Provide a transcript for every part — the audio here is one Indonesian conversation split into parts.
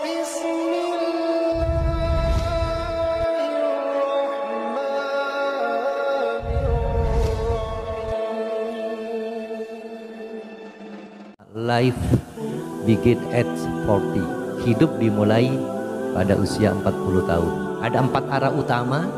Life begin at 40. Hidup dimulai pada usia 40 tahun. Ada 4 arah utama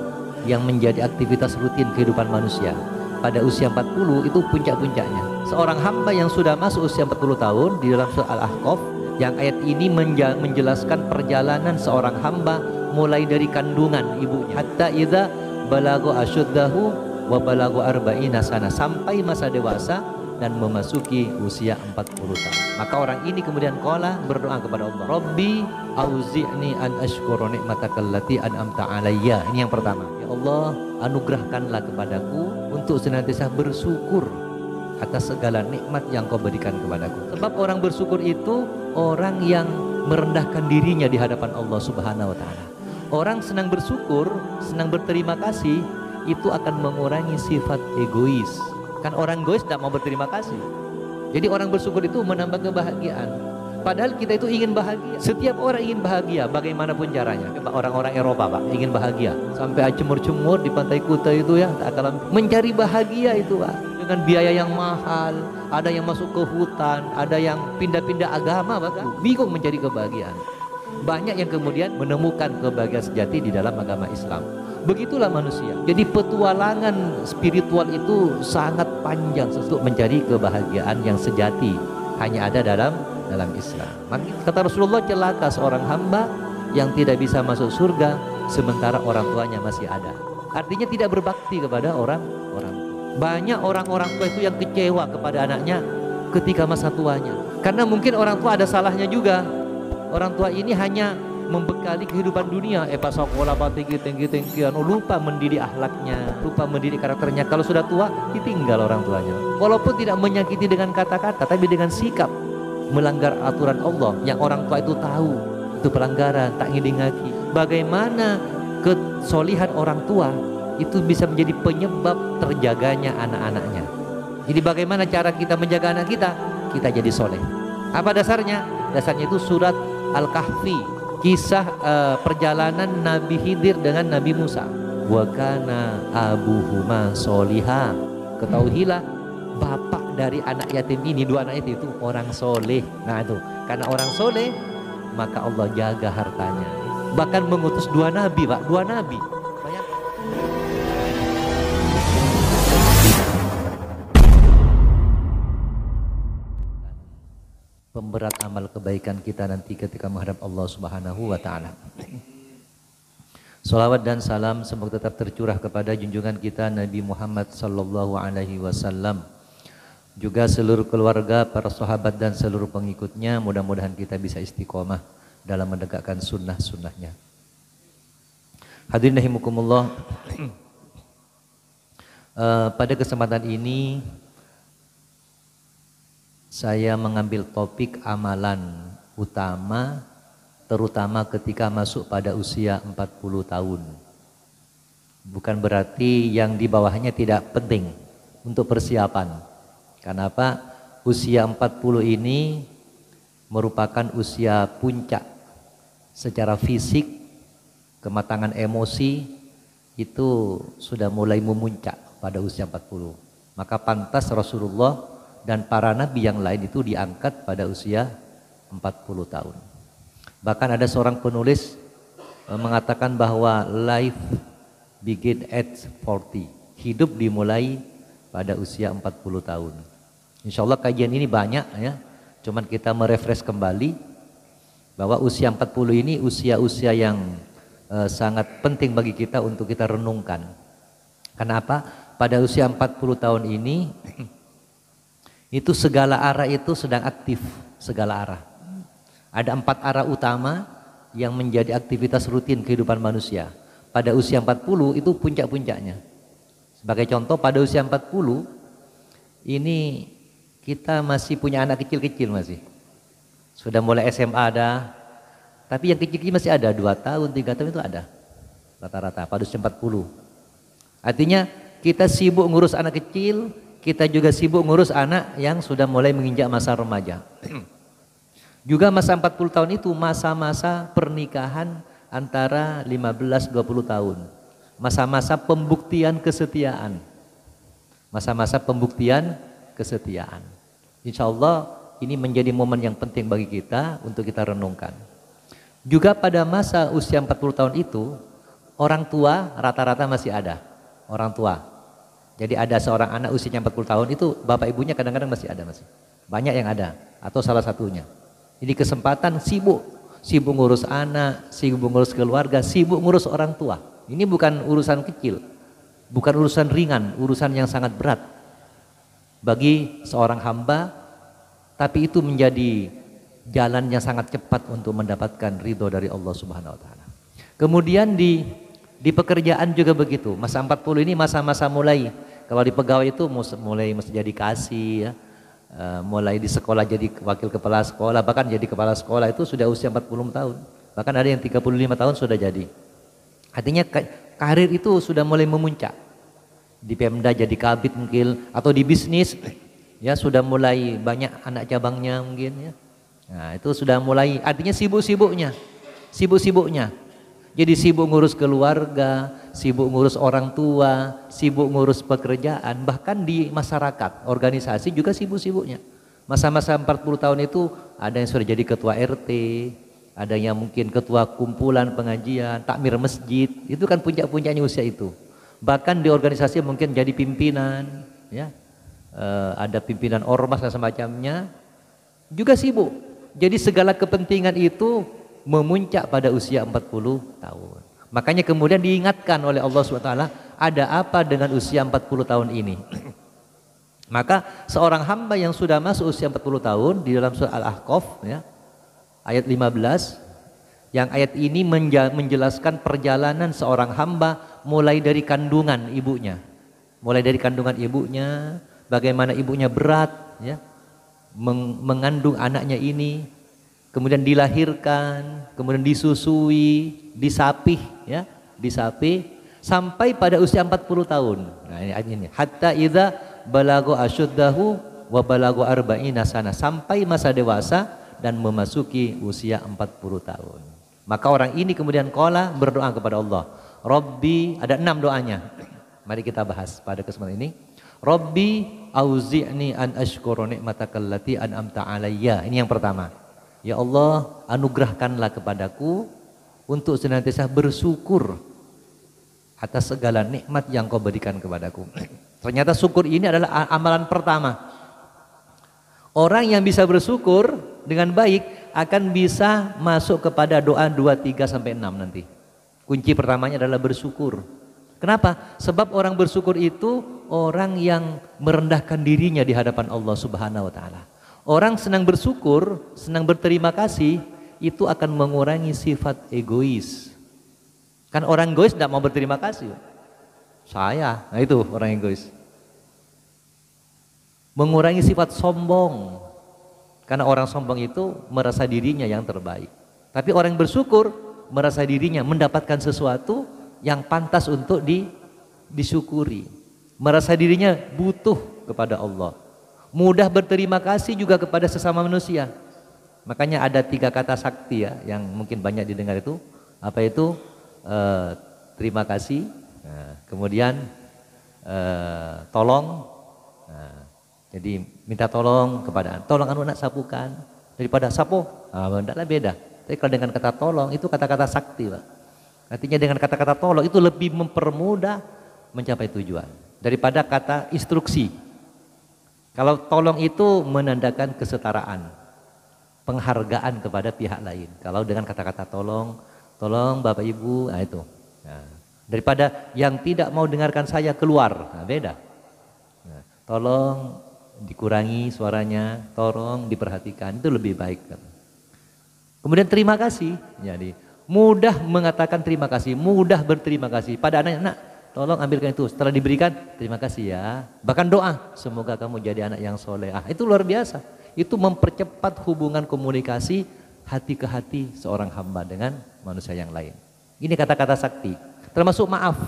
yang menjadi aktivitas rutin kehidupan manusia. Pada usia 40 itu puncak-puncaknya. Seorang hamba yang sudah masuk usia 40 tahun di dalam surah Al-Ahqaf, yang ayat ini menjelaskan perjalanan seorang hamba mulai dari kandungan ibunya hatta idza balagha asyuddahu wa balagha arba'ina sana, sampai masa dewasa dan memasuki usia 40 tahun. Maka orang ini kemudian qala, berdoa kepada Allah, Rabbi auzi'ni an ashkura ni'mataka allati an'amta alayya. Ini yang pertama. Ya Allah, anugerahkanlah kepadaku untuk senantiasa bersyukur atas segala nikmat yang Kau berikan kepadaku. Sebab orang bersyukur itu orang yang merendahkan dirinya di hadapan Allah Subhanahu wa taala. Orang senang bersyukur, senang berterima kasih, itu akan mengurangi sifat egois. Kan orang egois tidak mau berterima kasih. Jadi orang bersyukur itu menambah kebahagiaan. Padahal kita itu ingin bahagia. Setiap orang ingin bahagia, bagaimanapun caranya. Orang-orang Eropa, Pak, ingin bahagia. Sampai cemur-cemur di pantai Kuta itu ya, tak akan mencari bahagia itu, Pak. Dengan biaya yang mahal, ada yang masuk ke hutan, ada yang pindah-pindah agama, bahkan bingung mencari kebahagiaan. Banyak yang kemudian menemukan kebahagiaan sejati di dalam agama Islam. Begitulah manusia. Jadi petualangan spiritual itu sangat panjang untuk mencari kebahagiaan yang sejati hanya ada dalam Islam. Maka kata Rasulullah, celaka seorang hamba yang tidak bisa masuk surga sementara orang tuanya masih ada. Artinya tidak berbakti kepada orang tua. Banyak orang-orang tua itu yang kecewa kepada anaknya ketika masa tuanya. Karena mungkin orang tua ada salahnya juga. Orang tua ini hanya membekali kehidupan dunia, pas sekolah tinggi, lupa mendidik akhlaknya, lupa mendidik karakternya. Kalau sudah tua, ditinggal orang tuanya. Walaupun tidak menyakiti dengan kata-kata, tapi dengan sikap melanggar aturan Allah yang orang tua itu tahu itu pelanggaran, tak ngidingaki. Bagaimana kesolihan orang tua itu bisa menjadi penyebab terjaganya anak-anaknya. Jadi bagaimana cara kita menjaga anak kita? Kita jadi soleh. Apa dasarnya? Dasarnya itu surat Al-Kahfi, kisah perjalanan Nabi Khidir dengan Nabi Musa. Wa kana abuhuma soliha. Ketahuilah bapak dari anak yatim ini, dua anak itu orang soleh. Nah itu, karena orang soleh maka Allah jaga hartanya. Bahkan mengutus 2 nabi, Pak, 2 nabi. Pemberat amal kebaikan kita nanti ketika menghadap Allah Subhanahu wa taala. Salawat dan salam semoga tetap tercurah kepada junjungan kita Nabi Muhammad sallallahu alaihi wasallam. Juga seluruh keluarga, para sahabat dan seluruh pengikutnya. Mudah-mudahan kita bisa istiqomah dalam menegakkan sunnah-sunnahnya. Hadirin rahimakumullah. Pada kesempatan ini saya mengambil topik amalan utama terutama ketika masuk pada usia 40 tahun. Bukan berarti yang di bawahnya tidak penting untuk persiapan. Kenapa? Usia 40 ini merupakan usia puncak secara fisik, kematangan emosi itu sudah mulai memuncak pada usia 40. Maka pantas Rasulullah dan para nabi yang lain itu diangkat pada usia 40 tahun. Bahkan ada seorang penulis mengatakan bahwa life begin at 40. Hidup dimulai pada usia 40 tahun. Insya Allah kajian ini banyak ya. Cuman kita merefresh kembali bahwa usia 40 ini usia-usia yang sangat penting bagi kita untuk kita renungkan. Kenapa? Pada usia 40 tahun ini itu segala arah itu sedang aktif, segala arah. Ada 4 arah utama yang menjadi aktivitas rutin kehidupan manusia. Pada usia 40 itu puncak-puncaknya. Sebagai contoh, pada usia 40 ini kita masih punya anak kecil-kecil masih. Sudah mulai SMA ada, tapi yang kecil-kecil masih ada, 2 tahun, 3 tahun itu ada. Rata-rata pada usia 40. Artinya kita sibuk ngurus anak kecil, kita juga sibuk ngurus anak yang sudah mulai menginjak masa remaja. Juga masa 40 tahun itu masa-masa pernikahan antara 15-20 tahun. Masa-masa pembuktian kesetiaan. Masa-masa pembuktian kesetiaan. Insya Allah ini menjadi momen yang penting bagi kita untuk kita renungkan. Juga pada masa usia 40 tahun itu, orang tua rata-rata masih ada. Orang tua. Jadi ada seorang anak usianya 40 tahun itu bapak ibunya kadang-kadang masih ada. Banyak yang ada. Atau salah satunya. Ini kesempatan sibuk ngurus anak, sibuk ngurus keluarga, sibuk ngurus orang tua. Ini bukan urusan kecil, bukan urusan ringan, urusan yang sangat berat bagi seorang hamba, tapi itu menjadi jalan yang sangat cepat untuk mendapatkan ridho dari Allah Subhanahu wa taala. Kemudian di pekerjaan juga begitu. Masa 40 ini masa-masa mulai, kalau di pegawai itu mulai mesti jadi kasih ya. Mulai di sekolah jadi wakil kepala sekolah, bahkan jadi kepala sekolah itu sudah usia 40 tahun, bahkan ada yang 35 tahun sudah jadi. Artinya karir itu sudah mulai memuncak. Di Pemda jadi kabid mungkin, atau di bisnis ya sudah mulai banyak anak cabangnya mungkin ya. Nah itu sudah mulai, artinya sibuk-sibuknya. Jadi sibuk ngurus keluarga, sibuk ngurus orang tua, sibuk ngurus pekerjaan, bahkan di masyarakat, organisasi juga sibuk-sibuknya. Masa-masa 40 tahun itu ada yang sudah jadi ketua RT, ada yang mungkin ketua kumpulan pengajian, takmir masjid, itu kan puncak-puncaknya usia itu. Bahkan di organisasi mungkin jadi pimpinan, ya, ada pimpinan ormas dan semacamnya, juga sibuk. Jadi segala kepentingan itu memuncak pada usia 40 tahun. Makanya kemudian diingatkan oleh Allah SWT, ada apa dengan usia 40 tahun ini? Maka seorang hamba yang sudah masuk usia 40 tahun di dalam surah Al-Ahqaf ya, ayat 15, yang ayat ini menjelaskan perjalanan seorang hamba mulai dari kandungan ibunya. Mulai dari kandungan ibunya, bagaimana ibunya berat ya, mengandung anaknya ini, kemudian dilahirkan, kemudian disusui, disapih ya, disapih sampai pada usia 40 tahun. Nah ini hatta idza balagu asyuddahu wa balagu arba'ina sana, sampai masa dewasa dan memasuki usia 40 tahun. Maka orang ini kemudian qala, berdoa kepada Allah. Rabbi, ada 6 doanya. Mari kita bahas pada kesempatan ini. Rabbi auzi'ni an ashkura ni'matakal lati an'amta alayya. Ini yang pertama. Ya Allah, anugerahkanlah kepadaku untuk senantiasa bersyukur atas segala nikmat yang kau berikan kepadaku. Ternyata syukur ini adalah amalan pertama. Orang yang bisa bersyukur dengan baik akan bisa masuk kepada doa 2, 3 sampai 6 nanti. Kunci pertamanya adalah bersyukur. Kenapa? Sebab orang bersyukur itu orang yang merendahkan dirinya di hadapan Allah Subhanahu wa taala. Orang senang bersyukur, senang berterima kasih, itu akan mengurangi sifat egois. Kan orang egois tidak mau berterima kasih. Saya, nah itu orang egois. Mengurangi sifat sombong. Karena orang sombong itu merasa dirinya yang terbaik. Tapi orang bersyukur merasa dirinya mendapatkan sesuatu yang pantas untuk disyukuri. Merasa dirinya butuh kepada Allah. Mudah berterima kasih juga kepada sesama manusia. Makanya ada 3 kata sakti ya, yang mungkin banyak didengar itu. Apa itu? Terima kasih, kemudian tolong. Jadi minta tolong kepada, tolong anu nak sapukan, daripada sapu, tidaklah beda. Tapi kalau dengan kata tolong itu kata-kata sakti, Pak. Artinya dengan kata-kata tolong itu lebih mempermudah mencapai tujuan daripada kata instruksi. Kalau tolong itu menandakan kesetaraan, penghargaan kepada pihak lain. Kalau dengan kata-kata tolong Bapak Ibu, nah itu. Nah, daripada yang tidak mau dengarkan saya keluar, nah beda. Nah, tolong dikurangi suaranya, tolong diperhatikan, itu lebih baik. Kemudian terima kasih, jadi mudah mengatakan terima kasih, mudah berterima kasih pada anak-anak. Nak, tolong ambilkan itu, setelah diberikan terima kasih ya. Bahkan doa, semoga kamu jadi anak yang soleh. Itu luar biasa. Itu mempercepat hubungan komunikasi hati ke hati seorang hamba dengan manusia yang lain. Ini kata-kata sakti. Termasuk maaf.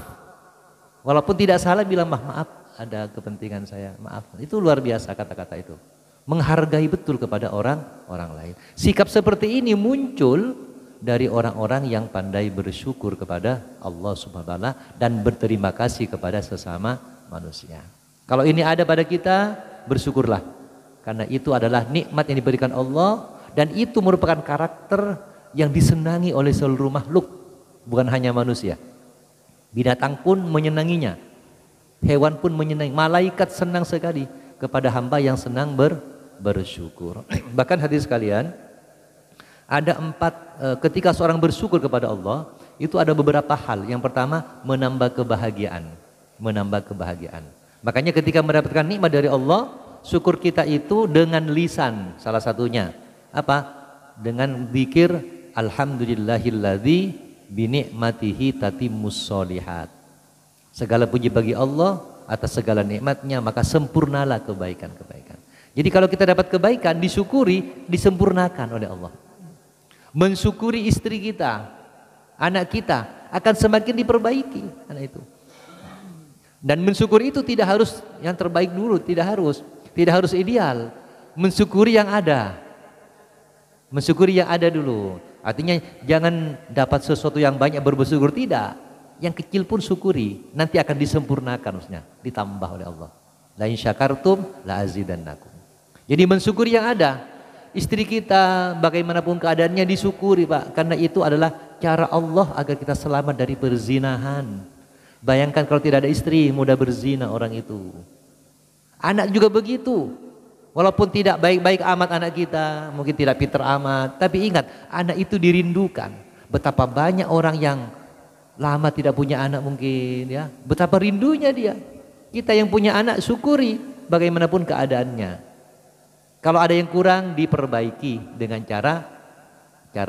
Walaupun tidak salah bilang maaf, ada kepentingan saya, maaf. Itu luar biasa kata-kata itu. menghargai betul kepada orang lain. Sikap seperti ini muncul dari orang-orang yang pandai bersyukur kepada Allah Subhanahu wa taala dan berterima kasih kepada sesama manusia. Kalau ini ada pada kita, bersyukurlah. Karena itu adalah nikmat yang diberikan Allah dan itu merupakan karakter yang disenangi oleh seluruh makhluk, bukan hanya manusia. Binatang pun menyenanginya. Hewan pun menyenangi. Malaikat senang sekali kepada hamba yang senang bersyukur. Bahkan hadirin sekalian, ada ketika seorang bersyukur kepada Allah, itu ada beberapa hal. Yang pertama, menambah kebahagiaan. Menambah kebahagiaan. Makanya ketika mendapatkan nikmat dari Allah, syukur kita itu dengan lisan salah satunya. Apa? Dengan zikir alhamdulillahilladzi binikmatihi tatimmus sholihat. Segala puji bagi Allah atas segala nikmatnya, maka sempurnalah kebaikan-kebaikan. Jadi kalau kita dapat kebaikan, disyukuri, disempurnakan oleh Allah. Mensyukuri istri kita, anak kita akan semakin diperbaiki anak itu. Dan mensyukuri itu tidak harus yang terbaik dulu, tidak harus ideal. Mensyukuri yang ada. Mensyukuri yang ada dulu. Artinya jangan dapat sesuatu yang banyak bersyukur, tidak. Yang kecil pun syukuri, nanti akan disempurnakan, maksudnya ditambah oleh Allah. La in syakartum la azidannakum. Jadi mensyukuri yang ada. Istri kita bagaimanapun keadaannya disyukuri, Pak, karena itu adalah cara Allah agar kita selamat dari perzinahan. Bayangkan kalau tidak ada istri, mudah berzina orang itu. Anak juga begitu. Walaupun tidak baik-baik amat anak kita, mungkin tidak pintar amat, tapi ingat, anak itu dirindukan. Betapa banyak orang yang lama tidak punya anak mungkin, ya. Betapa rindunya dia. Kita yang punya anak syukuri bagaimanapun keadaannya. Kalau ada yang kurang diperbaiki dengan cara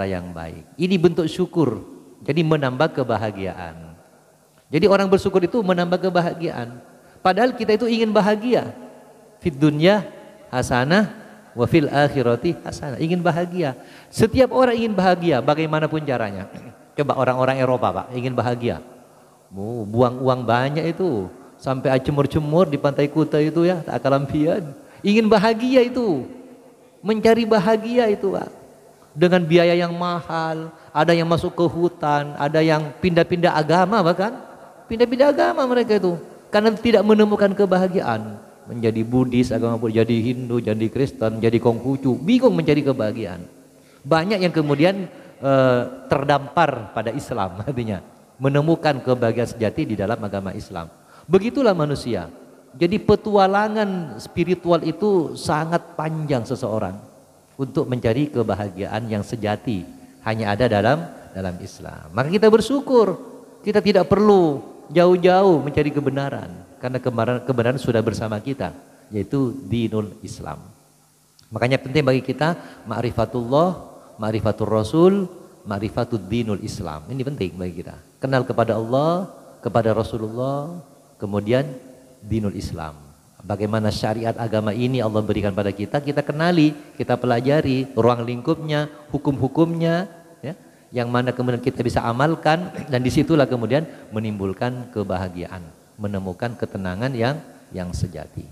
yang baik. Ini bentuk syukur. Jadi menambah kebahagiaan. Jadi orang bersyukur itu menambah kebahagiaan. Padahal kita itu ingin bahagia. Fid dunya hasanah wa fil akhirati hasanah. Ingin bahagia. Setiap orang ingin bahagia bagaimanapun caranya. Coba orang-orang Eropa, Pak, ingin bahagia. Buang uang banyak itu. Sampai cemur-cemur di pantai Kuta itu, ya, tak kalampian. Ingin bahagia itu. Mencari bahagia itu, Pak. Dengan biaya yang mahal. Ada yang masuk ke hutan, ada yang pindah-pindah agama bahkan. Pindah-pindah agama mereka itu karena tidak menemukan kebahagiaan. Menjadi Buddhis, agama Buddha, jadi Hindu, jadi Kristen, jadi Konghucu, bingung mencari kebahagiaan. Banyak yang kemudian terdampar pada Islam, artinya menemukan kebahagiaan sejati di dalam agama Islam. Begitulah manusia. Jadi petualangan spiritual itu sangat panjang seseorang untuk mencari kebahagiaan yang sejati hanya ada dalam Islam. Maka kita bersyukur, kita tidak perlu jauh-jauh mencari kebenaran karena kebenaran sudah bersama kita, yaitu dinul Islam. Makanya penting bagi kita ma'rifatullah, ma'rifatur Rasul, ma'rifatud dinul Islam. Ini penting bagi kita. Kenal kepada Allah, kepada Rasulullah, kemudian dinul Islam. Bagaimana syariat agama ini Allah berikan pada kita, kita kenali, kita pelajari ruang lingkupnya, hukum-hukumnya, ya, yang mana kemudian kita bisa amalkan, dan disitulah kemudian menimbulkan kebahagiaan, menemukan ketenangan yang sejati.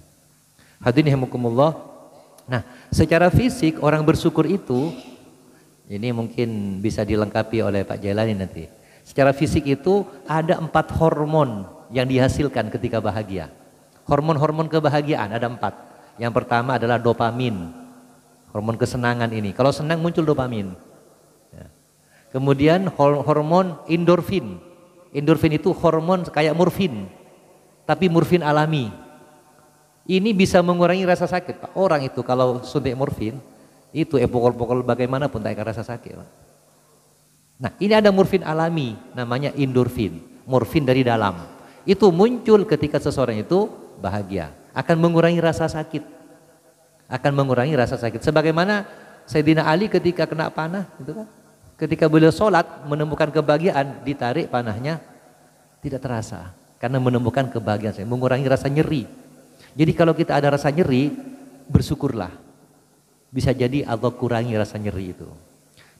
Hadirin rahimakumullah. Nah, secara fisik orang bersyukur itu, ini mungkin bisa dilengkapi oleh Pak Jailani nanti. Secara fisik itu ada 4 hormon yang dihasilkan ketika bahagia. Hormon-hormon kebahagiaan ada 4. Yang pertama adalah dopamin, hormon kesenangan ini. Kalau senang muncul dopamin. Kemudian hormon endorfin. Endorfin itu hormon kayak morfin, tapi morfin alami. Ini bisa mengurangi rasa sakit, Pak. Orang itu kalau suntik morfin, itu pokok-pokok bagaimanapun tak akan rasa sakit, Pak. Nah, ini ada morfin alami, namanya endorfin. Morfin dari dalam. Itu muncul ketika seseorang itu bahagia. Akan mengurangi rasa sakit. Akan mengurangi rasa sakit. Sebagaimana Sayyidina Ali ketika kena panah, gitu kan. Ketika beliau sholat menemukan kebahagiaan, ditarik panahnya tidak terasa karena menemukan kebahagiaan, mengurangi rasa nyeri. Jadi kalau kita ada rasa nyeri, bersyukurlah. Bisa jadi Allah kurangi rasa nyeri itu.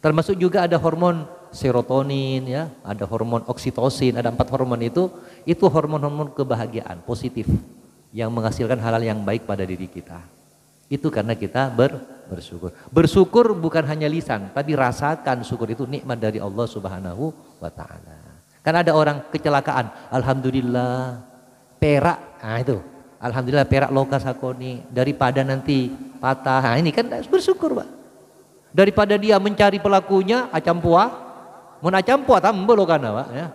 Termasuk juga ada hormon serotonin, ya, ada hormon oksitosin, ada 4 hormon itu hormon-hormon kebahagiaan positif yang menghasilkan hal-hal yang baik pada diri kita. Itu karena kita bersyukur. Bersyukur bukan hanya lisan, tapi rasakan syukur itu nikmat dari Allah Subhanahu wa taala. Kan ada orang kecelakaan, alhamdulillah perak. Nah itu, alhamdulillah perak loka sakoni, daripada nanti patah. Nah ini kan bersyukur, Pak. Daripada dia mencari pelakunya acampua, mun acampua tambo lokana, Pak, ya.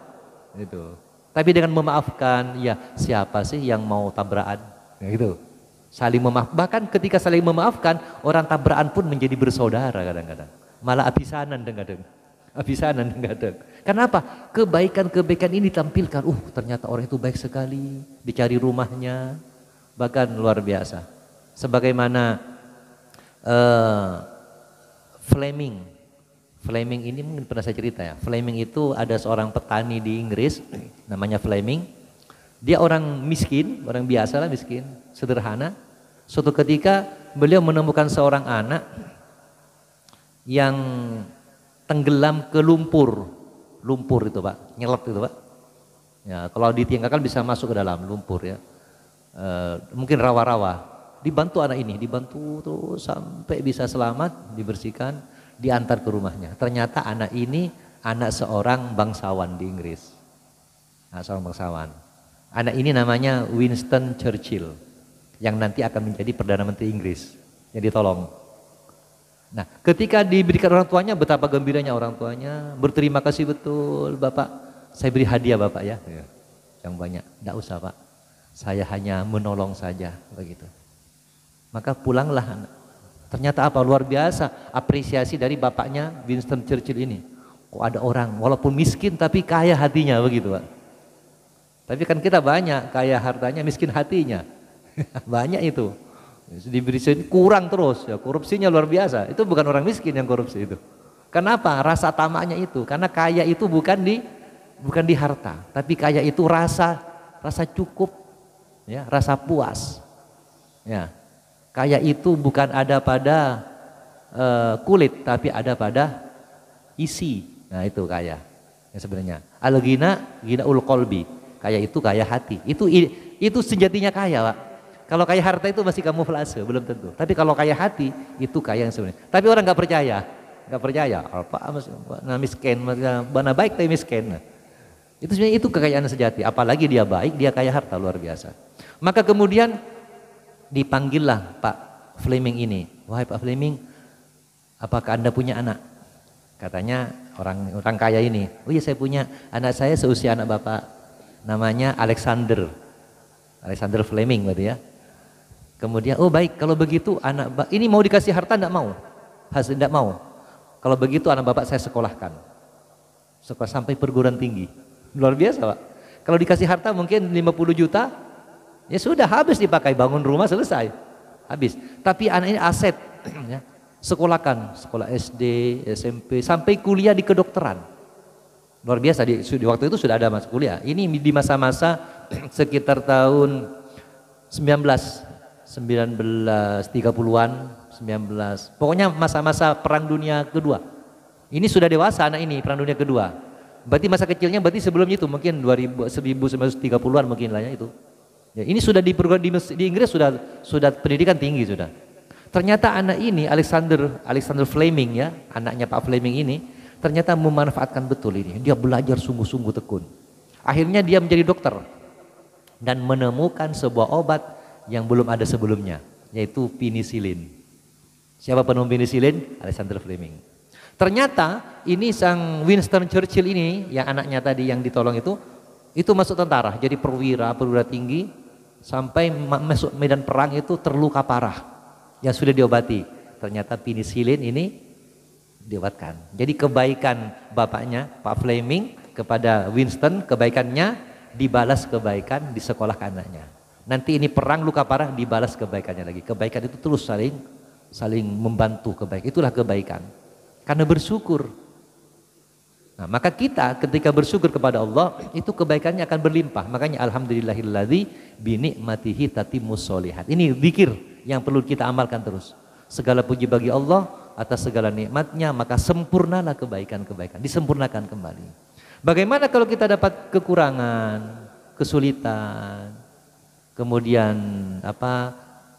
Itu. Tapi dengan memaafkan, ya siapa sih yang mau tabrakan? Ya gitu. Saling memaafkan, bahkan ketika saling memaafkan, orang tabrakan pun menjadi bersaudara kadang-kadang. Malah abisanan kadang-kadang. Abisanan kadang-kadang. Kenapa? Kebaikan-kebaikan ini ditampilkan. Ternyata orang itu baik sekali. Dicari rumahnya, bahkan luar biasa. Sebagaimana Fleming ini mungkin pernah saya cerita ya. Fleming itu ada seorang petani di Inggris, namanya Fleming. Dia orang miskin, orang biasa lah miskin, sederhana. Suatu ketika beliau menemukan seorang anak yang tenggelam ke lumpur itu Pak, nyelap itu Pak. Ya, kalau ditinggalkan bisa masuk ke dalam lumpur ya. Mungkin rawa-rawa. Dibantu anak ini, dibantu terus sampai bisa selamat, dibersihkan, diantar ke rumahnya. Ternyata anak ini anak seorang bangsawan di Inggris. Nah, seorang bangsawan. Anak ini namanya Winston Churchill yang nanti akan menjadi Perdana Menteri Inggris yang ditolong. Nah, ketika diberikan orang tuanya, betapa gembiranya orang tuanya, berterima kasih betul Bapak, saya beri hadiah Bapak ya. Yang banyak, tidak usah Pak, saya hanya menolong saja begitu. Maka pulanglah anak. Ternyata apa? Luar biasa apresiasi dari bapaknya Winston Churchill ini. Kok ada orang walaupun miskin tapi kaya hatinya begitu Pak. Tapi kan kita banyak kaya hartanya miskin hatinya. Banyak itu. Diberi kurang terus ya, korupsinya luar biasa. Itu bukan orang miskin yang korupsi itu. Kenapa? Rasa tamaknya itu. Karena kaya itu bukan di harta, tapi kaya itu rasa cukup ya, rasa puas. Ya. Kaya itu bukan ada pada kulit tapi ada pada isi. Nah, itu kaya. Yang sebenarnya al-ghina ghinaul qalbi. Kaya itu kaya hati. Itu sejatinya kaya, Pak. Kalau kaya harta itu masih kamuflase, belum tentu. Tapi kalau kaya hati itu kaya yang sebenarnya. Tapi orang nggak percaya. Apa miskin, mana baik tapi miskin. Itu sebenarnya itu kekayaan sejati. Apalagi dia baik, dia kaya harta luar biasa. Maka kemudian dipanggillah Pak Fleming ini. Wahai Pak Fleming, apakah Anda punya anak? Katanya orang kaya ini. Oh iya saya punya, anak saya seusia anak Bapak. Namanya Alexander Fleming berarti ya. Kemudian oh baik kalau begitu anak ini mau dikasih harta enggak mau? Tidak mau. Kalau begitu anak Bapak saya sekolahkan. Sekolah sampai perguruan tinggi. Luar biasa Pak. Kalau dikasih harta mungkin 50 juta ya sudah habis dipakai bangun rumah selesai. Habis. Tapi anak ini aset ya. Sekolahkan, sekolah SD, SMP sampai kuliah di kedokteran. Luar biasa di waktu itu sudah ada masuk kuliah. Ini di masa-masa sekitar tahun 1930-an, 19. Pokoknya masa-masa Perang Dunia Kedua. Ini sudah dewasa anak ini Perang Dunia Kedua. Berarti masa kecilnya berarti sebelum itu mungkin 1930-an mungkin lah ya itu. Ya, ini sudah di Inggris sudah pendidikan tinggi sudah. Ternyata anak ini Alexander Fleming ya, anaknya Pak Fleming ini ternyata memanfaatkan betul ini. Dia belajar sungguh-sungguh tekun. Akhirnya dia menjadi dokter dan menemukan sebuah obat yang belum ada sebelumnya, yaitu penisilin. Siapa penemu penisilin? Alexander Fleming. Ternyata ini sang Winston Churchill ini, yang anaknya tadi yang ditolong itu masuk tentara, jadi perwira tinggi, sampai masuk medan perang itu terluka parah, yang sudah diobati. Ternyata penisilin ini diobatkan. Jadi kebaikan bapaknya Pak Fleming kepada Winston, kebaikannya dibalas kebaikan di sekolah anaknya. Nanti ini perang luka parah dibalas kebaikannya lagi. Kebaikan itu terus saling membantu kebaikan. Itulah kebaikan. Karena bersyukur. Nah, maka kita ketika bersyukur kepada Allah itu kebaikannya akan berlimpah. Makanya alhamdulillahilladzi bi ni'matihi tatimmus sholihat. Ini zikir yang perlu kita amalkan terus. Segala puji bagi Allah atas segala nikmatnya, maka sempurnalah kebaikan-kebaikan, disempurnakan kembali. Bagaimana kalau kita dapat kekurangan, kesulitan, kemudian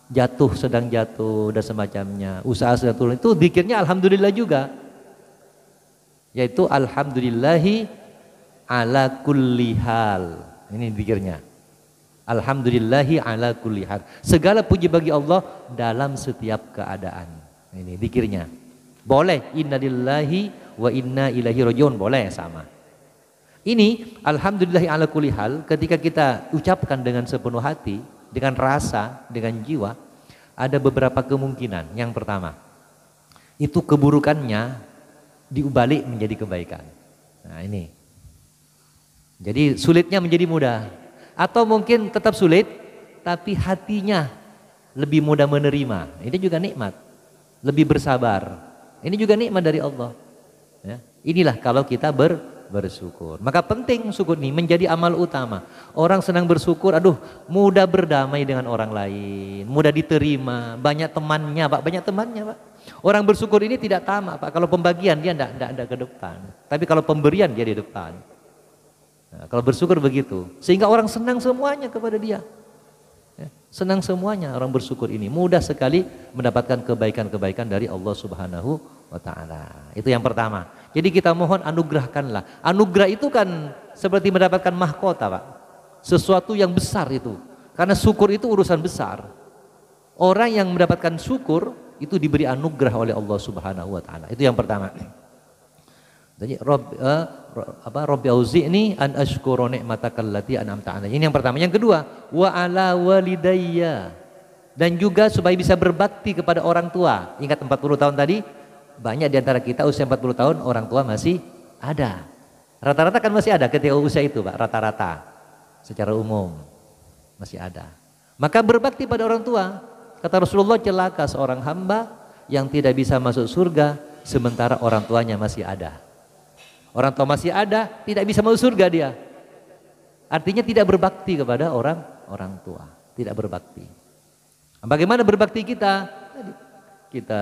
jatuh, sedang jatuh dan semacamnya, usaha sedang turun, itu zikirnya alhamdulillah juga, yaitu alhamdulillahi ala kulli hal. Ini zikirnya, alhamdulillahi ala kulli hal, segala puji bagi Allah dalam setiap keadaan. Ini zikirnya. Boleh innalillahi wa inna ilaihi rajiun, boleh sama. Ini alhamdulillahi ala kulli hal ketika kita ucapkan dengan sepenuh hati, dengan rasa, dengan jiwa, ada beberapa kemungkinan. Yang pertama, itu keburukannya diubalik menjadi kebaikan. Nah ini. Jadi sulitnya menjadi mudah. Atau mungkin tetap sulit, tapi hatinya lebih mudah menerima. Ini juga nikmat. Lebih bersabar. Ini juga nikmat dari Allah. Ya. Inilah kalau kita bersyukur. Maka penting syukur ini menjadi amal utama. Orang senang bersyukur, aduh mudah berdamai dengan orang lain, mudah diterima, banyak temannya Pak, banyak temannya Pak. Orang bersyukur ini tidak tamak Pak, kalau pembagian dia tidak ke depan, tapi kalau pemberian dia di depan. Nah, kalau bersyukur begitu, sehingga orang senang semuanya kepada dia. Ya, senang semuanya orang bersyukur ini, mudah sekali mendapatkan kebaikan-kebaikan dari Allah Subhanahu wa ta'ala. Itu yang pertama. Jadi kita mohon anugerahkanlah. Anugerah itu kan seperti mendapatkan mahkota Pak, sesuatu yang besar itu, karena syukur itu urusan besar. Orang yang mendapatkan syukur itu diberi anugerah oleh Allah Subhanahu wa ta'ala. Itu yang pertama. Jadi Rabbi auzi'ni an ashkura ni'mataka allati an'amta 'alayya. Ini yang pertama. Yang kedua, wa ala walidayya. Dan juga supaya bisa berbakti kepada orang tua. Ingat 40 tahun tadi, banyak di antara kita usia 40 tahun orang tua masih ada. Rata-rata kan masih ada ketika usia itu Pak, rata-rata. Secara umum masih ada. Maka berbakti pada orang tua. Kata Rasulullah, celaka seorang hamba yang tidak bisa masuk surga sementara orang tuanya masih ada. Orang tua masih ada, tidak bisa masuk surga dia. Artinya tidak berbakti kepada orang tua, tidak berbakti. Bagaimana berbakti kita? Kita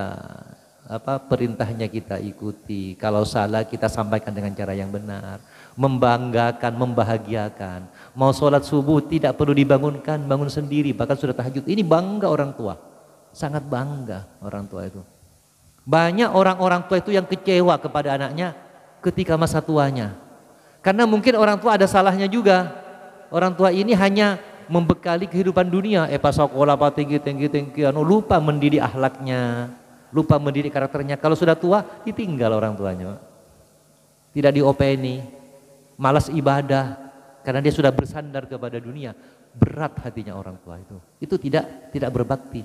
perintahnya kita ikuti. Kalau salah kita sampaikan dengan cara yang benar. Membanggakan, membahagiakan. Mau sholat subuh tidak perlu dibangunkan, bangun sendiri. Bahkan sudah tahajud. Ini bangga orang tua. Sangat bangga orang tua itu. Banyak orang-orang tua itu yang kecewa kepada anaknya ketika masa tuanya. Karena mungkin orang tua ada salahnya juga. Orang tua ini hanya membekali kehidupan dunia. Pas sekolah tinggi, lupa mendidik akhlaknya, lupa mendidik karakternya. Kalau sudah tua ditinggal orang tuanya. Tidak diopeni, malas ibadah karena dia sudah bersandar kepada dunia. Berat hatinya orang tua itu. Itu tidak berbakti.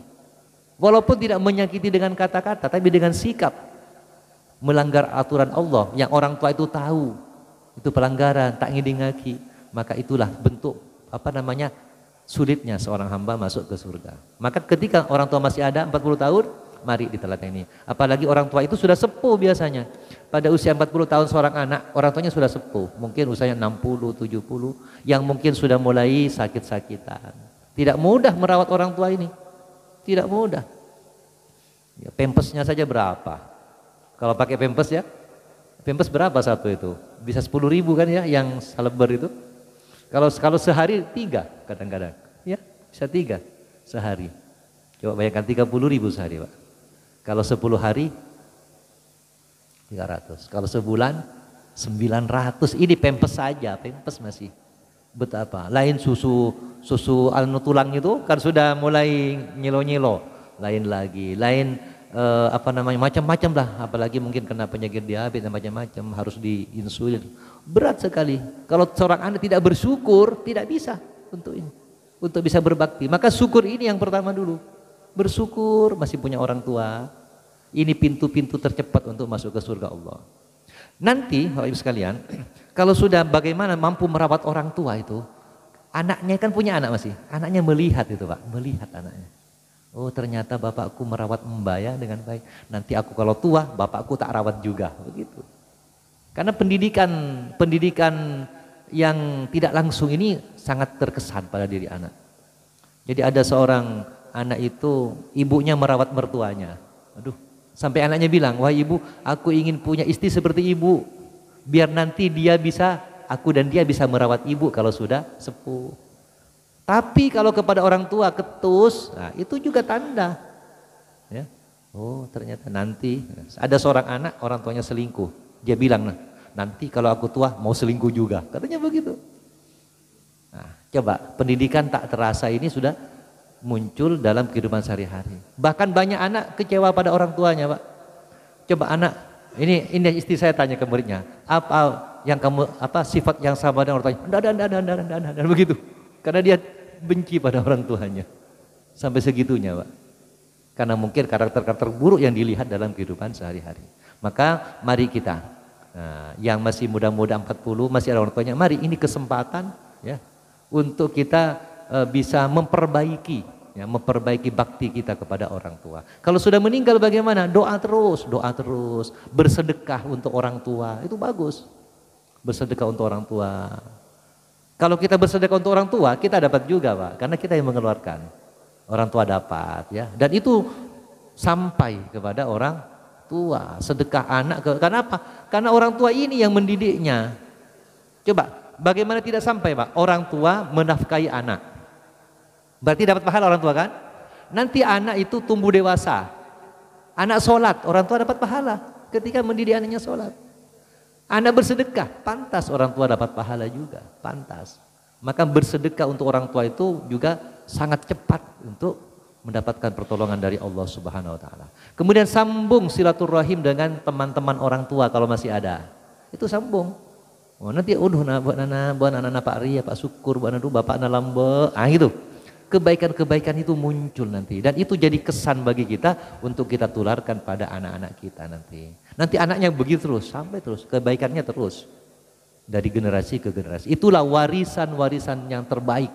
Walaupun tidak menyakiti dengan kata-kata, tapi dengan sikap melanggar aturan Allah yang orang tua itu tahu itu pelanggaran, tak ngidi-ngaki, maka itulah bentuk sulitnya seorang hamba masuk ke surga. Maka ketika orang tua masih ada 40 tahun, mari diteladani. Apalagi orang tua itu sudah sepuh biasanya. Pada usia 40 tahun seorang anak, orang tuanya sudah sepuh, mungkin usianya 60, 70, yang mungkin sudah mulai sakit-sakitan. Tidak mudah merawat orang tua ini, tidak mudah. Ya, pampasnya saja berapa? Kalau pakai pampers ya, pampers berapa satu itu? Bisa 10.000 kan ya, yang saleber itu. Kalau sehari 3 kadang-kadang, ya bisa 3 sehari. Coba bayangkan 30.000 sehari Pak. Kalau 10 hari 300. Kalau sebulan 900. Ini pampers saja, pampers masih betapa. Lain susu anu tulang itu kan sudah mulai nyilo-nyilo. Lain lagi, macam-macam lah, apalagi mungkin kena penyakit diabetes dan macam-macam, harus diinsulin, berat sekali. Kalau seorang anak tidak bersyukur, tidak bisa untuk bisa berbakti. Maka syukur ini yang pertama dulu, bersyukur masih punya orang tua. Ini pintu-pintu tercepat untuk masuk ke surga Allah. Nanti Bapak Ibu sekalian, kalau sudah bagaimana mampu merawat orang tua itu, anaknya kan punya anak masih, anaknya melihat itu Pak, melihat anaknya. Oh ternyata bapakku merawat Mbak ya dengan baik. Nanti aku kalau tua, bapakku tak rawat juga, begitu. Karena pendidikan yang tidak langsung ini sangat terkesan pada diri anak. Jadi ada seorang anak itu ibunya merawat mertuanya. Aduh, sampai anaknya bilang, wah ibu, aku ingin punya istri seperti ibu, biar nanti aku dan dia bisa merawat ibu kalau sudah sepuh. Tapi kalau kepada orang tua ketus, nah itu juga tanda. Ya. Oh ternyata nanti ada seorang anak orang tuanya selingkuh. Dia bilang, nah, nanti kalau aku tua mau selingkuh juga. Katanya begitu. Nah, coba pendidikan tak terasa ini sudah muncul dalam kehidupan sehari-hari. Bahkan banyak anak kecewa pada orang tuanya, Pak. Coba anak, ini istri saya tanya ke muridnya, apa yang kamu sifat yang sama dengan orang tuanya? Enggak, begitu. Karena dia benci pada orang tuanya. Sampai segitunya, Pak. Karena mungkin karakter-karakter buruk yang dilihat dalam kehidupan sehari-hari. Maka mari kita yang masih muda-muda 40 masih ada orang tuanya, mari ini kesempatan ya untuk kita bisa memperbaiki bakti kita kepada orang tua. Kalau sudah meninggal bagaimana? Doa terus, bersedekah untuk orang tua, itu bagus. Bersedekah untuk orang tua. Kalau kita bersedekah untuk orang tua, kita dapat juga, Pak, karena kita yang mengeluarkan. Orang tua dapat, ya. Dan itu sampai kepada orang tua. Sedekah anak, karena apa? Karena orang tua ini yang mendidiknya. Coba, bagaimana tidak sampai, Pak? Orang tua menafkahi anak. Berarti dapat pahala orang tua kan? Nanti anak itu tumbuh dewasa. Anak sholat, orang tua dapat pahala ketika mendidik anaknya sholat. Anak bersedekah, pantas orang tua dapat pahala juga, pantas. Maka bersedekah untuk orang tua itu juga sangat cepat untuk mendapatkan pertolongan dari Allah Subhanahu wa taala. Kemudian sambung silaturahim dengan teman-teman orang tua kalau masih ada. Itu sambung. Oh, nanti buat anak Pak Ria, Pak Syukur, buat anak Bapak Nalambe. Ah gitu. Kebaikan-kebaikan itu muncul nanti dan itu jadi kesan bagi kita untuk kita tularkan pada anak-anak kita nanti. Nanti anaknya begitu terus sampai terus kebaikannya terus dari generasi ke generasi. Itulah warisan-warisan yang terbaik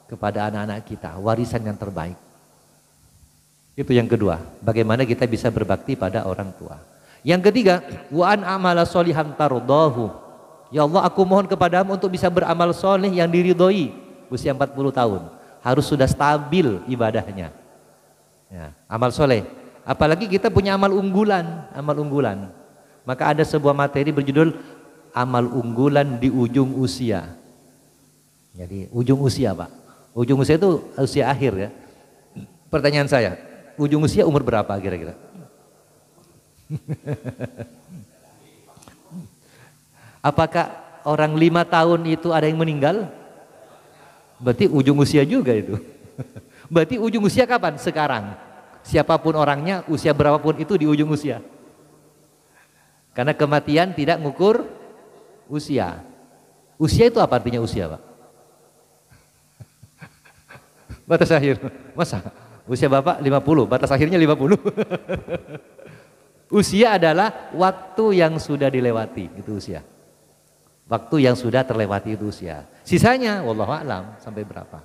kepada anak-anak kita, warisan yang terbaik. Itu yang kedua, bagaimana kita bisa berbakti pada orang tua. Yang ketiga, wa an amala sholihan tardahu. Ya Allah, aku mohon kepadamu untuk bisa beramal soleh yang diridhoi usia 40 tahun. Harus sudah stabil ibadahnya. Ya, amal soleh. Apalagi kita punya amal unggulan. Maka ada sebuah materi berjudul amal unggulan di ujung usia. Jadi ujung usia, Pak. Ujung usia itu usia akhir ya. Pertanyaan saya, ujung usia umur berapa kira-kira? Apakah orang 5 tahun itu ada yang meninggal? Berarti ujung usia juga itu. Berarti ujung usia kapan? Sekarang. Siapapun orangnya, usia berapapun itu di ujung usia. Karena kematian tidak ngukur usia. Usia itu apa artinya usia, Pak? Batas akhir. Masa? Usia Bapak 50, batas akhirnya 50. Usia adalah waktu yang sudah dilewati, itu usia. Waktu yang sudah terlewati itu usia. Sisanya wallahu a'lam sampai berapa.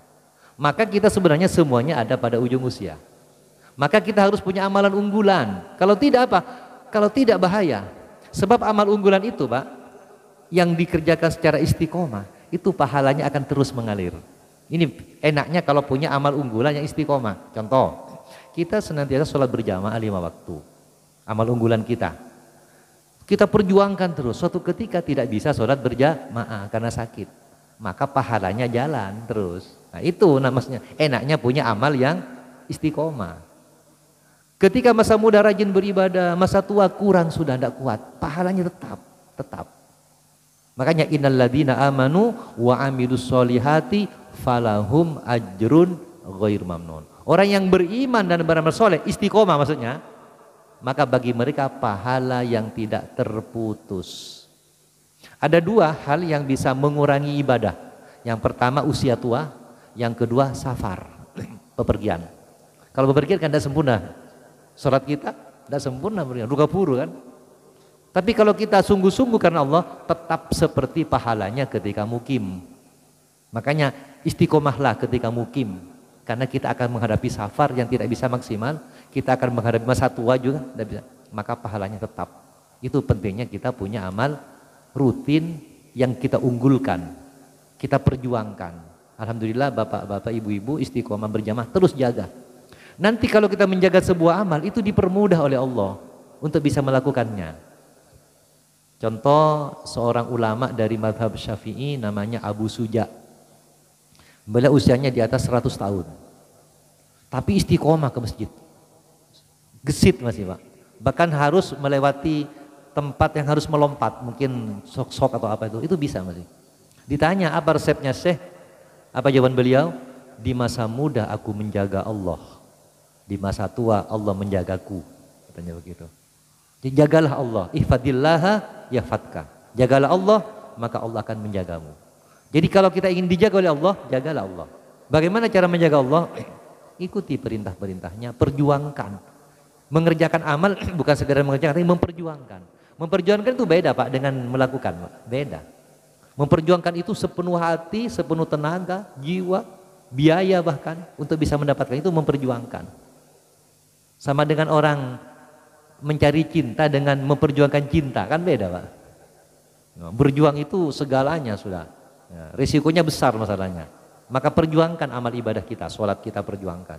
Maka kita sebenarnya semuanya ada pada ujung usia. Maka kita harus punya amalan unggulan. Kalau tidak apa? Kalau tidak bahaya. Sebab amal unggulan itu, Pak, yang dikerjakan secara istiqomah, itu pahalanya akan terus mengalir. Ini enaknya kalau punya amal unggulan yang istiqomah. Contoh, kita senantiasa sholat berjamaah 5 waktu. Amal unggulan kita. Kita perjuangkan terus, suatu ketika tidak bisa sholat berjamaah karena sakit, maka pahalanya jalan terus. Nah itu namanya enaknya punya amal yang istiqomah. Ketika masa muda rajin beribadah, masa tua kurang sudah tidak kuat, pahalanya tetap. Makanya innal ladzina amanu wa amilus solihati falahum ajrun ghair mamnun. Orang yang beriman dan beramal soleh, istiqomah maksudnya, maka bagi mereka pahala yang tidak terputus. Ada 2 hal yang bisa mengurangi ibadah. Yang pertama usia tua, yang kedua safar, bepergian. Kalau bepergian kan tidak sempurna. Salat kita tidak sempurna, ruga puru kan. Tapi kalau kita sungguh-sungguh karena Allah, tetap seperti pahalanya ketika mukim. Makanya istiqomahlah ketika mukim. Karena kita akan menghadapi safar yang tidak bisa maksimal, kita akan menghadapi masa tua juga tidak bisa, maka pahalanya tetap. Itu pentingnya kita punya amal rutin yang kita unggulkan, kita perjuangkan. Alhamdulillah bapak-bapak, ibu-ibu istiqomah berjamaah terus jaga. Nanti kalau kita menjaga sebuah amal itu dipermudah oleh Allah untuk bisa melakukannya. Contoh seorang ulama dari mazhab Syafi'i namanya Abu Suja. Beliau usianya di atas 100 tahun. Tapi istiqomah ke masjid. Gesit masih Pak. Bahkan harus melewati tempat yang harus melompat. Mungkin sok-sok atau apa itu bisa masih. Ditanya apa resepnya Syekh? Apa jawaban beliau? Di masa muda aku menjaga Allah. Di masa tua Allah menjagaku. Katanya begitu. Jadi jagalah Allah. Ihfadillaha yahfadka. Jagalah Allah maka Allah akan menjagamu. Jadi kalau kita ingin dijaga oleh Allah, jagalah Allah. Bagaimana cara menjaga Allah? Ikuti perintah-perintahnya, perjuangkan. Mengerjakan amal bukan sekedar mengerjakan, tapi memperjuangkan. Memperjuangkan itu beda Pak dengan melakukan, Pak. Beda. Memperjuangkan itu sepenuh hati, sepenuh tenaga, jiwa, biaya bahkan untuk bisa mendapatkan itu memperjuangkan. Sama dengan orang mencari cinta dengan memperjuangkan cinta, kan beda Pak. Berjuang itu segalanya sudah. Ya, risikonya besar masalahnya. Maka perjuangkan amal ibadah kita, sholat kita perjuangkan.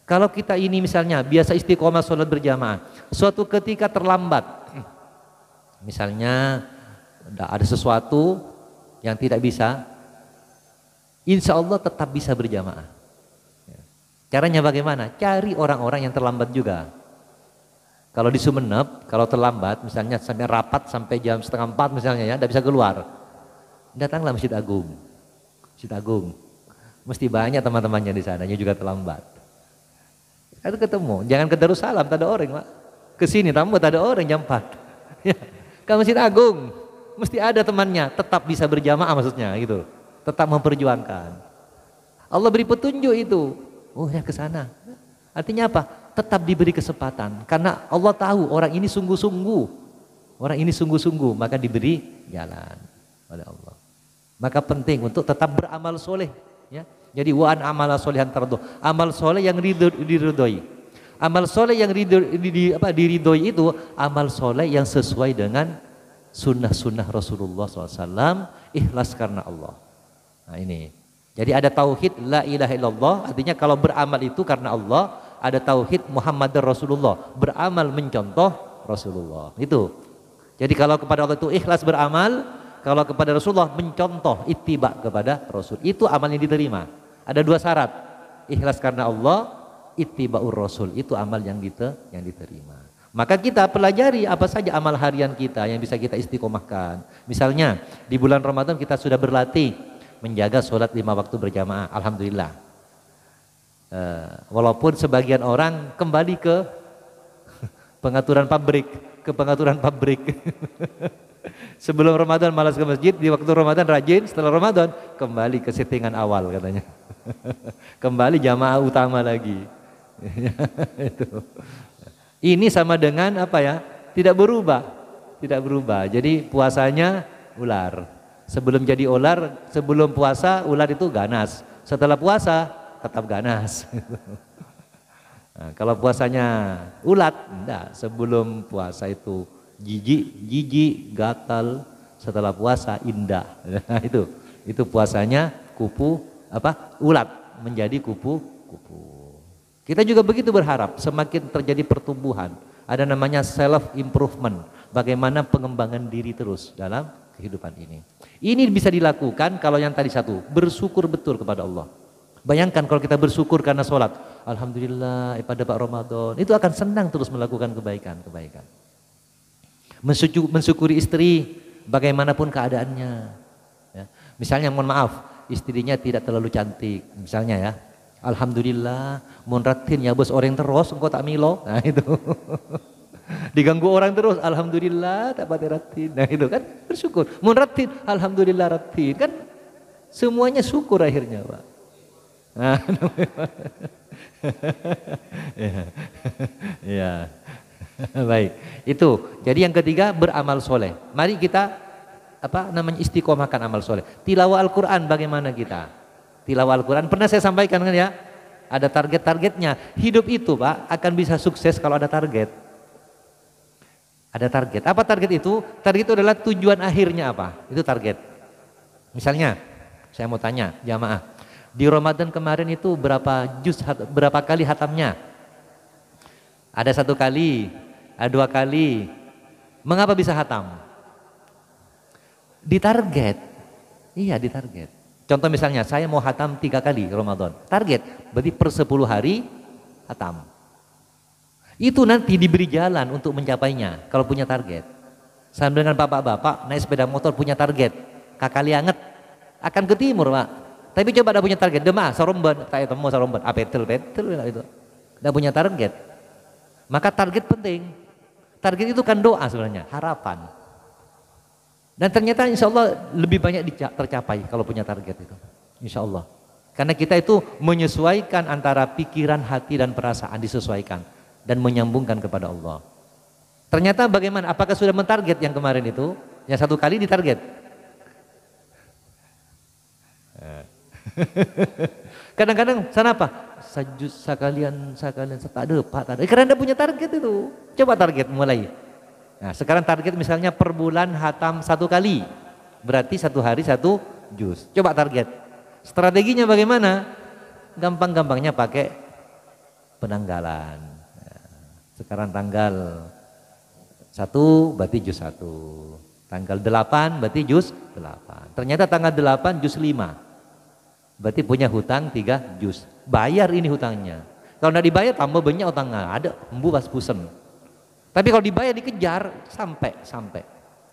Kalau kita ini misalnya biasa istiqomah sholat berjamaah, suatu ketika terlambat, misalnya ada sesuatu yang tidak bisa, insya Allah tetap bisa berjamaah. Caranya bagaimana? Cari orang-orang yang terlambat juga. Kalau di Sumeneb, kalau terlambat, misalnya sampai rapat sampai jam 3:30 misalnya ya, tidak bisa keluar, datanglah Masjid Agung. Masjid Agung. Mesti banyak teman-temannya di sana yang juga terlambat. Itu ketemu, jangan ke Darussalam, tak ada orang Pak. Kesini tamu tak ada orang jam 4. Ya. Ke Masjid Agung, mesti ada temannya, tetap bisa berjamaah maksudnya gitu. Tetap memperjuangkan. Allah beri petunjuk itu. Oh ya ke sana. Artinya apa? Tetap diberi kesempatan. Karena Allah tahu orang ini sungguh-sungguh. Orang ini sungguh-sungguh, maka diberi jalan oleh Allah. Maka penting untuk tetap beramal soleh. Ya. Jadi wa an amala solehan tardo, amal soleh yang diridhoi. Amal soleh yang diridhoi itu amal soleh yang sesuai dengan sunnah-sunnah Rasulullah SAW, ikhlas karena Allah. Nah ini. Jadi ada tauhid la ilaha illallah, artinya kalau beramal itu karena Allah. Ada tauhid Muhammad Rasulullah, beramal mencontoh Rasulullah. Itu. Jadi kalau kepada Allah itu ikhlas beramal, kalau kepada Rasulullah mencontoh ittiba kepada Rasul, itu amal yang diterima. Ada 2 syarat, ikhlas karena Allah, ittiba'ur Rasul, itu amal yang diterima. Maka kita pelajari apa saja amal harian kita yang bisa kita istiqomahkan. Misalnya di bulan Ramadan kita sudah berlatih menjaga sholat 5 waktu berjamaah, alhamdulillah. Walaupun sebagian orang kembali ke pengaturan pabrik. Sebelum Ramadan malas ke masjid, di waktu Ramadan rajin, setelah Ramadan kembali ke settingan awal katanya. Kembali jamaah utama lagi. Ini sama dengan apa ya? Tidak berubah. Jadi puasanya ular. Sebelum jadi ular, sebelum puasa ular itu ganas. Setelah puasa tetap ganas. Nah, kalau puasanya ulat, enggak. Sebelum puasa itu jijik, gatal, setelah puasa indah. Nah, itu puasanya ulat menjadi kupu. Kita juga begitu berharap semakin terjadi pertumbuhan, ada namanya self improvement, bagaimana pengembangan diri terus dalam kehidupan ini. Ini bisa dilakukan kalau yang tadi satu, bersyukur betul kepada Allah. Bayangkan kalau kita bersyukur karena sholat, alhamdulillah pada Pak Ramadan, itu akan senang terus melakukan kebaikan. Mensyukuri istri bagaimanapun keadaannya ya. Misalnya mohon maaf istrinya tidak terlalu cantik misalnya ya, alhamdulillah munratin ya bos orang terus engkau tak milo, nah itu diganggu orang terus, alhamdulillah tak pati ratin, nah itu kan bersyukur. Munratin alhamdulillah ratin, kan semuanya syukur akhirnya Pak. Nah, ya. Baik, itu. Jadi yang ketiga beramal soleh. Mari kita istiqomahkan amal soleh. Tilawah Al-Quran bagaimana kita? Tilawah Al-Quran pernah saya sampaikan kan ya? Ada target-targetnya. Hidup itu Pak akan bisa sukses kalau ada target. Ada target. Apa target itu? Target itu adalah tujuan akhirnya apa? Itu target. Misalnya, saya mau tanya jamaah, di Ramadan kemarin itu berapa kali hatamnya? Ada 1 kali, ada 2 kali. Mengapa bisa hatam? Ditarget. Iya, ditarget. Contoh misalnya saya mau hatam 3 kali Ramadan. Target berarti per 10 hari hatam. Itu nanti diberi jalan untuk mencapainya kalau punya target. Sama dengan bapak-bapak naik sepeda motor punya target. Kakalianget akan ke timur, Pak. Tapi coba ada punya target, Demak, Soromben, saya temu Soromben, betul itu. Tidak punya target. Maka target penting. Target itu kan doa sebenarnya, harapan. Dan ternyata insya Allah lebih banyak tercapai kalau punya target itu. Insya Allah. Karena kita itu menyesuaikan antara pikiran, hati dan perasaan, disesuaikan dan menyambungkan kepada Allah. Ternyata bagaimana? Apakah sudah mentarget yang kemarin itu? Yang 1 kali ditarget. Kadang-kadang sana apa? Sajud sekalian tak ada pak, tak ada. Karena Anda punya target itu. Coba target mulai. Nah, sekarang target misalnya per bulan hatam 1 kali. Berarti 1 hari 1 juz. Coba target. Strateginya bagaimana? Gampang-gampangnya pakai penanggalan. Nah, sekarang tanggal 1 berarti juz 1. Tanggal 8 berarti juz 8. Ternyata tanggal 8 juz 5. Berarti punya hutang 3 juz. Bayar ini hutangnya. Kalau tidak dibayar tambah banyak hutangnya. Ada embu pas pusen. Tapi kalau dibayar dikejar sampai.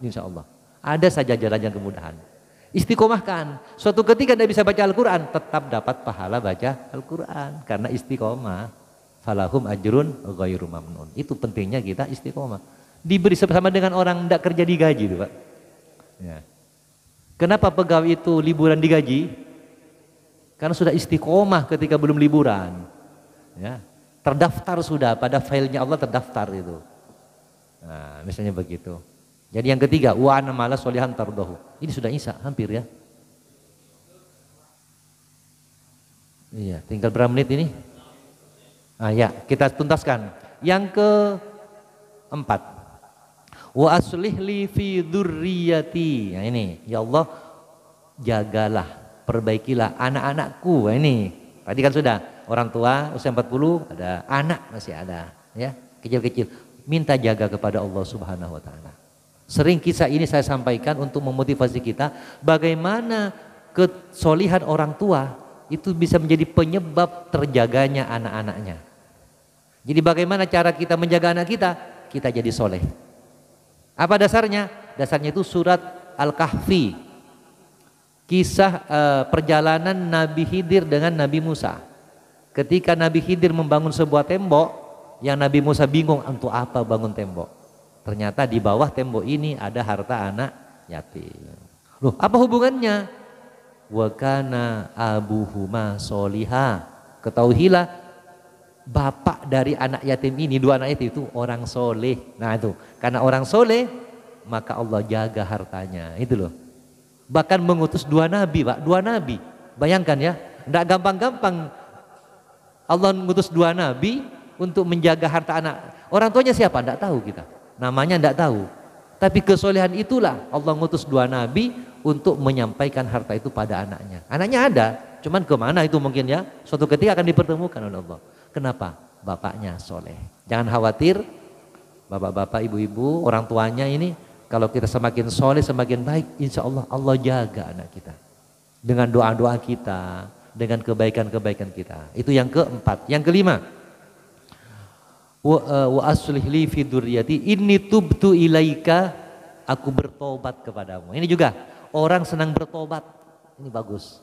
Insya Allah. Ada saja jalan-jalan kemudahan. Istiqomahkan. Suatu ketika Anda bisa baca Al-Quran, tetap dapat pahala baca Al-Quran. Karena istiqomah. Falahum ajrun ghairu mamnun. Itu pentingnya kita istiqomah. Diberi sama dengan orang tidak kerja digaji, Pak. Ya. Kenapa pegawai itu liburan digaji? Karena sudah istiqomah ketika belum liburan. Ya. Terdaftar sudah, pada filenya Allah terdaftar itu. Nah, misalnya begitu. Jadi yang ketiga, wa ana mala sholihan tardahu. Ini sudah isya hampir ya. Iya, tinggal berapa menit ini? Ah ya, kita tuntaskan. Yang keempat, wa aslih li fi dzurriyyati. Nah ini, ya Allah jagalah, perbaikilah anak-anakku. Nah, ini tadi kan sudah orang tua usia 40, ada anak masih ada ya, kecil-kecil. Minta jaga kepada Allah Subhanahu wa taala. Sering kisah ini saya sampaikan untuk memotivasi kita bagaimana kesolihan orang tua itu bisa menjadi penyebab terjaganya anak-anaknya. Jadi bagaimana cara kita menjaga anak kita? Kita jadi soleh. Apa dasarnya? Dasarnya itu surat Al-Kahfi. Kisah perjalanan Nabi Khidir dengan Nabi Musa. Ketika Nabi Khidir membangun sebuah tembok, yang Nabi Musa bingung untuk apa bangun tembok. Ternyata di bawah tembok ini ada harta anak yatim. Loh, apa hubungannya? Wa kana abuhuma soliha. Ketahuilah bapak dari anak yatim ini, 2 anak yatim itu orang soleh. Nah itu, karena orang soleh maka Allah jaga hartanya. Itu loh. Bahkan mengutus 2 nabi, Pak, 2 nabi. Bayangkan ya, tidak gampang-gampang Allah mengutus 2 nabi untuk menjaga harta anak. Orang tuanya siapa? Tidak tahu kita. Namanya tidak tahu. Tapi kesolehan itulah Allah mengutus 2 nabi untuk menyampaikan harta itu pada anaknya. Anaknya ada, cuman kemana itu mungkin ya. Suatu ketika akan dipertemukan oleh Allah. Kenapa? Bapaknya soleh. Jangan khawatir, bapak-bapak, ibu-ibu, orang tuanya ini. Kalau kita semakin soleh, semakin baik, insya Allah Allah jaga anak kita. Dengan doa-doa kita, dengan kebaikan-kebaikan kita. Itu yang keempat. Yang kelima, wa aslih li fi dzurriyyati inni tubtu ilaika, aku bertobat kepadamu. Ini juga orang senang bertobat. Ini bagus.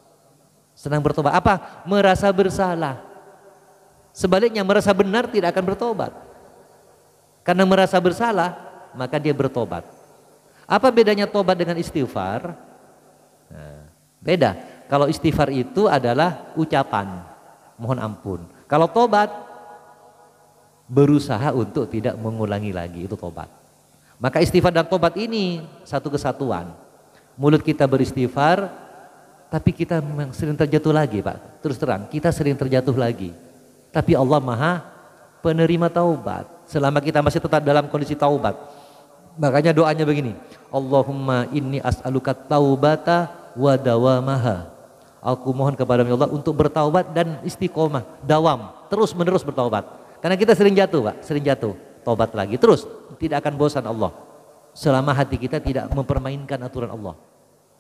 Senang bertobat. Apa? Merasa bersalah. Sebaliknya merasa benar tidak akan bertobat. Karena merasa bersalah, maka dia bertobat. Apa bedanya tobat dengan istighfar? Nah, beda. Kalau istighfar itu adalah ucapan mohon ampun. Kalau tobat berusaha untuk tidak mengulangi lagi, itu tobat. Maka istighfar dan tobat ini satu kesatuan. Mulut kita beristighfar, tapi kita memang sering terjatuh lagi, Pak. Terus terang, kita sering terjatuh lagi. Tapi Allah Maha penerima taubat. Selama kita masih tetap dalam kondisi taubat. Makanya doanya begini, Allahumma inni as'aluka taubata wa dawamaha. Aku mohon kepada Allah untuk bertaubat dan istiqomah, dawam, terus menerus bertaubat. Karena kita sering jatuh, Pak, sering jatuh. Taubat lagi, terus tidak akan bosan Allah. Selama hati kita tidak mempermainkan aturan Allah.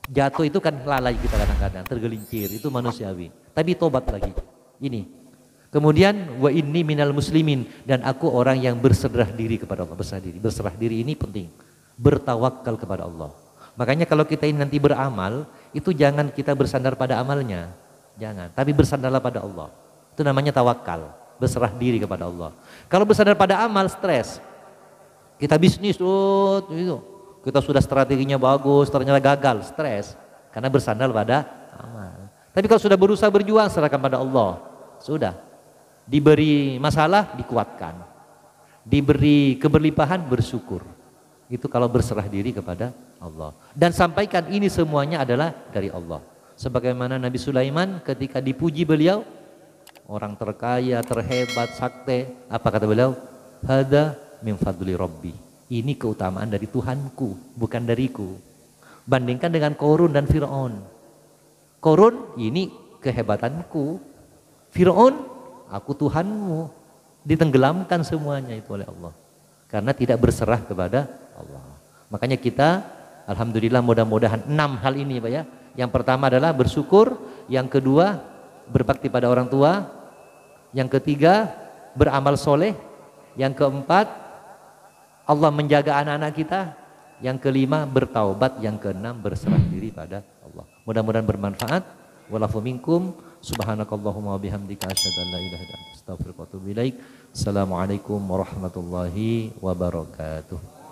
Jatuh itu kan lalai kita kadang-kadang, tergelincir, itu manusiawi. Tapi tobat lagi. Ini. Kemudian wa inni minal muslimin, dan aku orang yang berserah diri kepada Allah. Berserah diri. Berserah diri ini penting. Bertawakal kepada Allah. Makanya kalau kita ini nanti beramal, itu jangan kita bersandar pada amalnya. Jangan, tapi bersandarlah pada Allah. Itu namanya tawakal, berserah diri kepada Allah. Kalau bersandar pada amal, stres. Kita bisnis, itu. Kita sudah strateginya bagus, ternyata gagal, stres. Karena bersandar pada amal. Tapi kalau sudah berusaha berjuang, serahkan pada Allah. Sudah. Diberi masalah, dikuatkan. Diberi keberlimpahan, bersyukur. Itu kalau berserah diri kepada Allah. Dan sampaikan ini semuanya adalah dari Allah. Sebagaimana Nabi Sulaiman ketika dipuji beliau, orang terkaya, terhebat, sakti, apa kata beliau? Hada min fadli Rabbi. Ini keutamaan dari Tuhanku, bukan dariku. Bandingkan dengan Korun dan Fir'aun. Korun, ini kehebatanku. Fir'aun, aku Tuhanmu. Ditenggelamkan semuanya itu oleh Allah. Karena tidak berserah kepada Allah. Makanya kita, alhamdulillah, mudah-mudahan 6 hal ini Pak ya. Yang pertama adalah bersyukur, yang kedua berbakti pada orang tua, yang ketiga beramal soleh, yang keempat Allah menjaga anak-anak kita, yang kelima bertaubat, yang keenam berserah diri pada Allah. Mudah-mudahan bermanfaat. Walafu minkum, subhanakallahumma wabihamdika asyhadu an la ilaha illa anta astaghfiruka wa atubu ilaik. Assalamualaikum warahmatullahi wabarakatuh.